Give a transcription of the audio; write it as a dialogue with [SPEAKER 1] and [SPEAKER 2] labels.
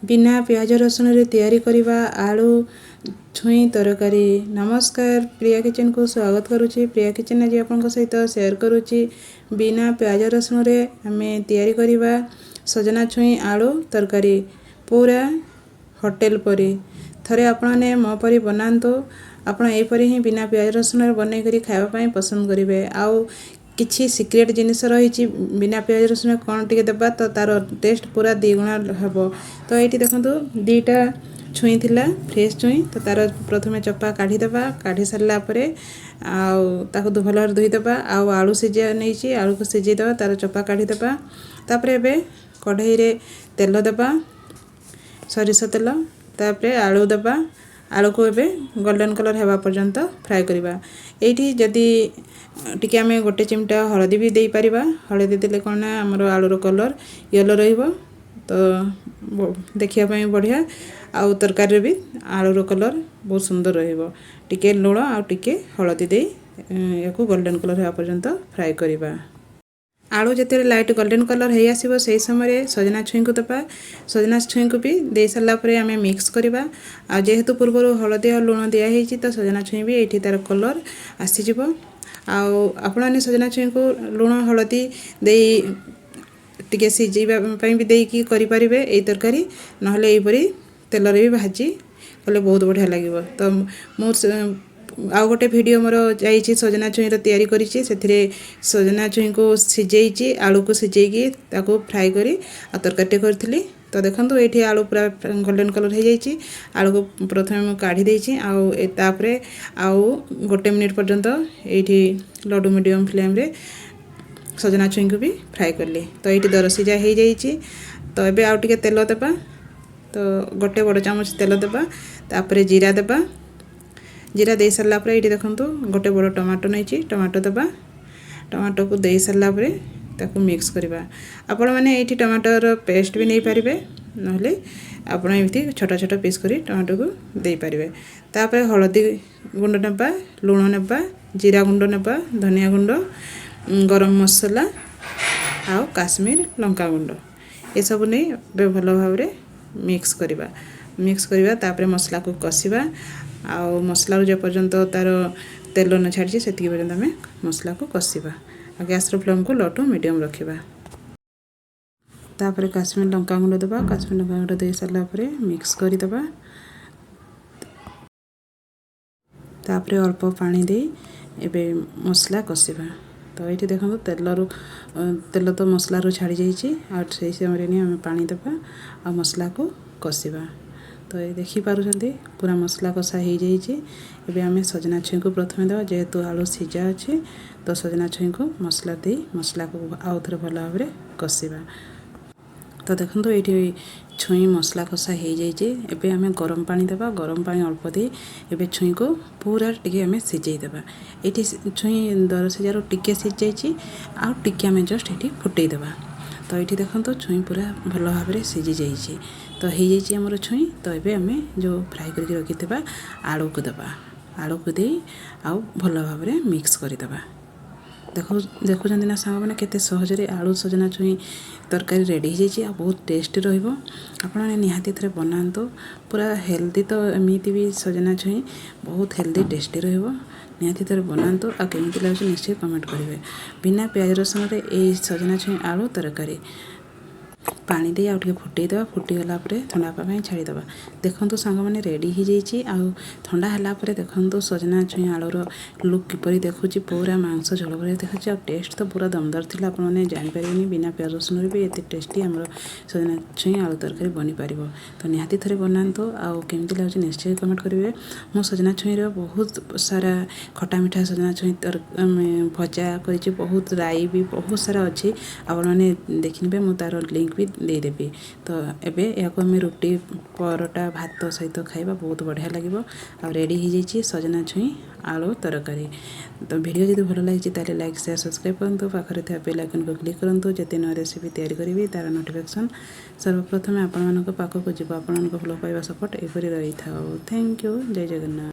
[SPEAKER 1] बिना प्याज रसुन रे तैयारी करिबा आलू छुई तरकारी। नमस्कार, प्रिया किचन को स्वागत करुच्ची। प्रिया किचन आज आपन सहित शेयर करुच्ची बिना प्याज रसुन रे आमे तैयारी करिबा सजना छुई आलू तरकारी पूरा होटेल परी। थरे आपने मो परी बनातो। आपण एपरी ही बिना प्याज रसुन रे बनै करी खाଇବା ପାଇଁ पसंद करिवे। आउ किछि सिक्रेट जिनिस रही बिना प्याज रसुन कौन टिके देबा तो तार टेस्ट पूरा द्विगुणा हम। तो ये देखो दीटा छुई थिला फ्रेश छुई तो तार प्रथमे चपा काढ़ीदेबा। काढ़ी सारा ताकू भल धोईदेबा। आलू सीझा नहीं आलू को सीझेदेबा तार चपा काढ़ीदेबा। तापर एबे कढ़ई रे तेल देबा सरिष तेल। तापर आलू देबा। आलू को एबे गोल्डन कलर हेबा पर्यंत फ्राए करिबा। एठी जदी टिके आमे गोटे चिमटा हळदी भी देई परिबा। हळदी देले कोन ना हमर आलूर कलर येलो रहिबो तो देखिया पई बढ़िया। आउ तरकारी भी आलूर कलर बहुत सुंदर रहिबो। टिके लूण आ टिके हळदी देई याकू गोल्डन कलर हेबा पर्यंत फ्राए करिबा। आलू जिते लाइट गोल्डन कलर हो आसो से समय सजना छुई को दबा। सजना छुई को भी दे सारा आम मिक्स करवा। जेहेतु पूर्व हलदी और लुण दिखाई तो सजना छुई भी ये तार कलर आसीज। आपने सजना छुई को लुण हलदी दे टिके सिझाई भी देकी करें ये तरकारी ना यहपरी तेल भी भाजी कले बहुत बढ़िया लगे। तो मुझे आउ गोटे वीडियो मोर जाइए सजना छुईर तैयारी करी सजना छुई को सिझेई आलू को सिझेकी फ्राए करी तरकारी करी। तो देखो ये आलू पूरा गोल्डन कलर हो जाइए। आलू को प्रथम काढ़ी देछि। आउ गोटे मिनिट पर्यंत ये लड्डू मीडियम फ्लेम रे सजना छुई को भी फ्राए कली। तो ये दर सिझा हो जाइए। तो ये आउ टिके तेल देबा। तो गोटे बड़ चामच तेल देबा। तापर जीरा देबा। जीरा दे सारा ये देखो गोटे बड़ टमाटो नहीं टमाटो देबा। टमाटो को दे सारा ताकू मिक्स करवा। आपण मैंने ये टमाटर पेस्ट भी नहीं पारे ना आपड़ी छोटा छोटा पीस कर टमाटो को दे पारे। तापर हलदी गुंड नेबा लुण नेबा जीरा गुंड नेबा धनिया गुंड गरम मसला आउ काश्मीर लंका गुंड ये सब नहीं भल भाव मिक्स करवा। तापर मसला को कषिबा। आउ मसला जो पर्यंत तार तेल न छाड़ी से पर्यंत आम मसला को कषिबा। गैस फ्लेम को लो टू मीडियम रखिबा। तापर काश्मीर लंका गुंड देबा। काश्मीर लंका गुंड दे सारा मिक्स करदेबा। तापर अल्प पानी दे एबे मसला कषिबा। तो ये देखो तेल तो मसला रू छाड़ी जाइए। से समय आम पानी देबा आ मसला को कषिबा। तो ये देखिपुं पूरा मसला कषा हो जाइए। एबे आमे सजना छुई को प्रथमे देवा जेहेतु आलू सीझा अच्छे। तो सजना छुई को मसला दे मसला को आउ थे भल भाव कषिबा। तो देखो ये छुई मसला कषा हो जाइए। एबे आमे गरम पानी देबा। गरम पानी अल्प दे एबे छुई को पूरा टिके आमे सिझाई देबा। ये छुई दर सिझार टिके सिझ जाइए। आउ टिके आमे जस्ट ये फुटई देबा। तो ये देखो छुई पूरा भल भाव सिझी जाइए। तो हो जाइए आमर छुई। तो ये आम जो फ्राए करके रखी आलू को देबा। आलू को दे आउ भल भाव मिक्स करदेबा। देखुं ना सांग मैंने केते सहजरे आलू सजना छुई तरकारी रेडी हो जाइए। बहुत टेस्टी रहिबो। आपने निहाती थे बनातु पूरा हेल्दी। तो एमती भी सजना छुई बहुत हेल्दी टेस्टी रहिबो। निहाती थे बनातु आ केमिति लाଗୁଛି निश्चय कमेंट करेंगे। बिना प्याज रसुन रे ए सजना छुई आलू तरकारी पानी दे आउ फुटेदेवा। फुटीगला ठंडा पाई छाड़ीदेवा। देखो सांग मैंने रेडी हो जाइए। आउ ठंडा है देखो सजना छुई आलूर लुक किपरि देखुची पूरा मांस झोल भर देखुची। टेस्ट तो पूरा दमदार थी। आपने जापर बिना प्याज रसुन भी ये टेस्टी आम सजना छुई आलू तरकारी बनी पार। तो निहाती थे बनातु आउ केमिति लाଗୁଛି निश्चय कमेंट करेंगे। मो सजना छुईर बहुत सारा खटा मिठा सजना छुई भजा कर बहुत राई भी बहुत सारा अच्छी। आपने देखिए मुझे तार लिंक भी देदेवी। तो एबे या आम रुटी परोटा भात सहित खाइबा बहुत बढ़िया लगे। आ रेडी हो जाइए सजना छुई आलू तरकारी। तो वीडियो जब भल लगी ताले लाइक शेयर सब्सक्राइब करूँ। पाखे थे बेल आइकन को क्लिक करूँ। जिते नया रेसिपी तैयारी करी तार नोटिफिकेशन सर्वप्रथमे आपण पाखक जीव। आपण भल पाइबा सपोर्ट एपरी रही था। Thank you. जय जगन्नाथ।